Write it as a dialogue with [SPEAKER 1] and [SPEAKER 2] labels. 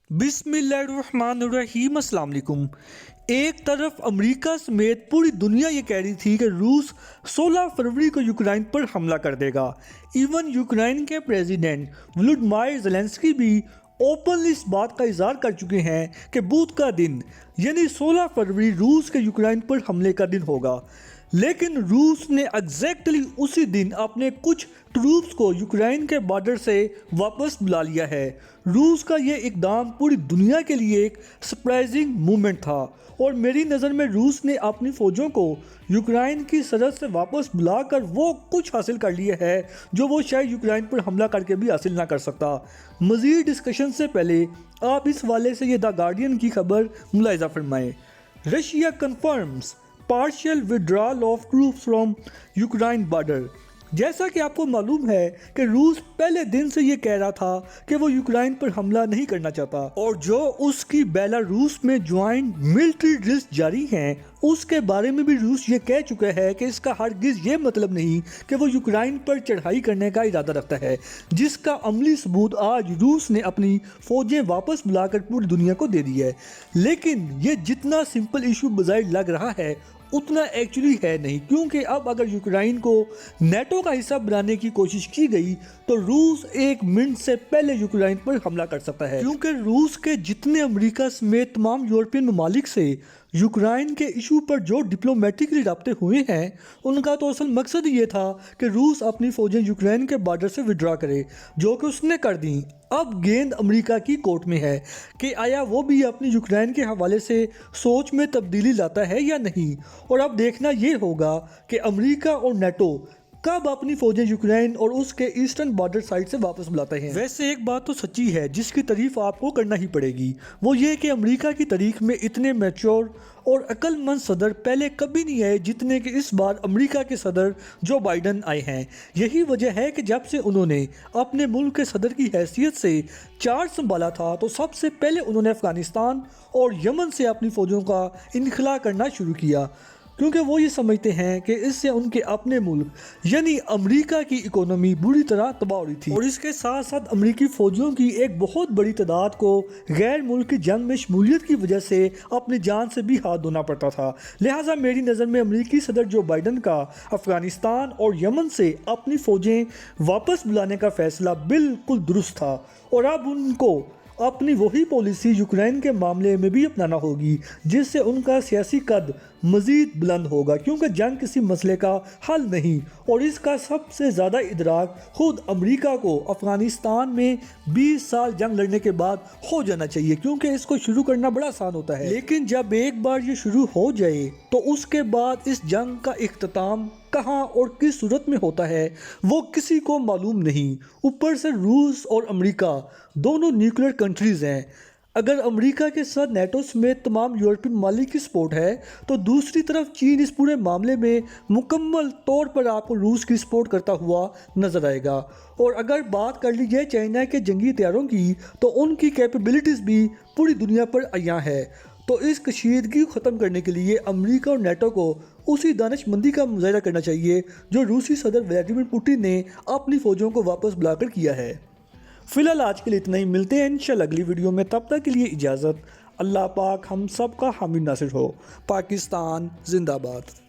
[SPEAKER 1] बिस्मिल्लाहिर्रहमानिर्रहीम। अस्सलाम वालेकुम। एक तरफ अमेरिका समेत पूरी दुनिया ये कह रही थी कि रूस 16 फरवरी को यूक्रेन पर हमला कर देगा। इवन यूक्रेन के प्रेसिडेंट वोलोदिमीर ज़ेलेंस्की भी ओपनली इस बात का इजहार कर चुके हैं कि बुध का दिन यानी 16 फरवरी रूस के यूक्रेन पर हमले का दिन होगा। लेकिन रूस ने एग्जैक्टली उसी दिन अपने कुछ ट्रूप्स को यूक्रेन के बॉर्डर से वापस बुला लिया है। रूस का ये इकदाम पूरी दुनिया के लिए एक सरप्राइजिंग मूवमेंट था और मेरी नज़र में रूस ने अपनी फ़ौजों को यूक्रेन की सरहद से वापस बुलाकर वो कुछ हासिल कर लिया है जो वो शायद यूक्रेन पर हमला करके भी हासिल ना कर सकता। मज़ीद डिस्कशन से पहले आप इस वाले से ये द गार्डियन की खबर मुलाहिजा फरमाएं। Russia confirms partial withdrawal of troops from Ukraine border. जैसा कि आपको मालूम है कि रूस पहले दिन से ये कह रहा था कि वो यूक्रेन पर हमला नहीं करना चाहता और जो उसकी बेलारूस में ज्वाइंट मिलिट्री ड्रिल्स जारी हैं उसके बारे में भी रूस ये कह चुका है कि इसका हरगिज़ ये मतलब नहीं कि वो यूक्रेन पर चढ़ाई करने का इरादा रखता है, जिसका अमली सबूत आज रूस ने अपनी फ़ौजें वापस बुलाकर पूरी दुनिया को दे दी है। लेकिन ये जितना सिंपल इशू बजाय लग रहा है उतना एक्चुअली है नहीं, क्योंकि अब अगर यूक्रेन को नेटो का हिस्सा बनाने की कोशिश की गई तो रूस एक मिनट से पहले यूक्रेन पर हमला कर सकता है, क्योंकि रूस के जितने अमेरिका समेत तमाम यूरोपियन ममालिक से यूक्रेन के इशू पर जो डिप्लोमेटिकली राब्ते हुए हैं उनका तो असल मकसद ये था कि रूस अपनी फ़ौजें यूक्रेन के बॉर्डर से विड्रॉ करे, जो कि उसने कर दी। अब गेंद अमेरिका की कोर्ट में है कि आया वो भी अपनी यूक्रेन के हवाले से सोच में तब्दीली लाता है या नहीं। और अब देखना ये होगा कि अमेरिका और नेटो कब अपनी फौजें यूक्रेन और उसके ईस्टर्न बॉर्डर साइड से वापस बुलाते हैं। वैसे एक बात तो सच्ची है जिसकी तारीफ आपको करना ही पड़ेगी, वो ये कि अमेरिका की तारीख में इतने मैच्योर और अक्लमंद सदर पहले कभी नहीं आए जितने कि इस बार अमेरिका के सदर जो बाइडन आए हैं। यही वजह है कि जब से उन्होंने अपने मुल्क के सदर की हैसियत से चार्ज संभाला था तो सबसे पहले उन्होंने अफ़गानिस्तान और यमन से अपनी फ़ौजों का इनखला करना शुरू किया, क्योंकि वो ये समझते हैं कि इससे उनके अपने मुल्क यानी अमेरिका की इकोनॉमी बुरी तरह तबाह हो रही थी और इसके साथ साथ अमेरिकी फ़ौजियों की एक बहुत बड़ी तादाद को गैर मुल्की जंग में शमूलियत की वजह से अपनी जान से भी हाथ धोना पड़ता था। लिहाजा मेरी नज़र में अमेरिकी सदर जो बाइडन का अफ़गानिस्तान और यमन से अपनी फ़ौजें वापस बुलाने का फ़ैसला बिल्कुल दुरुस्त था और अब उनको अपनी वही पॉलिसी यूक्रेन के मामले में भी अपनाना होगी जिससे उनका सियासी कद मज़ीद बुलंद होगा, क्योंकि जंग किसी मसले का हल नहीं और इसका सबसे ज़्यादा इदराक खुद अमेरिका को अफ़गानिस्तान में 20 साल जंग लड़ने के बाद हो जाना चाहिए, क्योंकि इसको शुरू करना बड़ा आसान होता है लेकिन जब एक बार ये शुरू हो जाए तो उसके बाद इस जंग का इख्तिताम कहाँ और किस सूरत में होता है वो किसी को मालूम नहीं। ऊपर से रूस और अमेरिका दोनों न्यूक्लियर कंट्रीज़ हैं। अगर अमेरिका के साथ नेटो समेत तमाम यूरोपियन ममालिक की सपोर्ट है तो दूसरी तरफ चीन इस पूरे मामले में मुकम्मल तौर पर आपको रूस की सपोर्ट करता हुआ नज़र आएगा। और अगर बात कर ली जाए चाइना के जंगी हथियारों की तो उनकी कैपेबिलिटीज़ भी पूरी दुनिया पर अयां है। तो इस कशीदगी को ख़त्म करने के लिए अमेरिका और नेटो को उसी दानिशमंदी का मुजाहिरा करना चाहिए जो रूसी सदर व्लादिमीर पुतिन ने अपनी फ़ौजों को वापस बुलाकर किया है। फ़िलहाल आज के लिए इतना ही, मिलते हैं इंशाल्लाह अगली वीडियो में। तब तक के लिए इजाज़त। अल्लाह पाक हम सब का हामी नासिर हो। पाकिस्तान जिंदाबाद।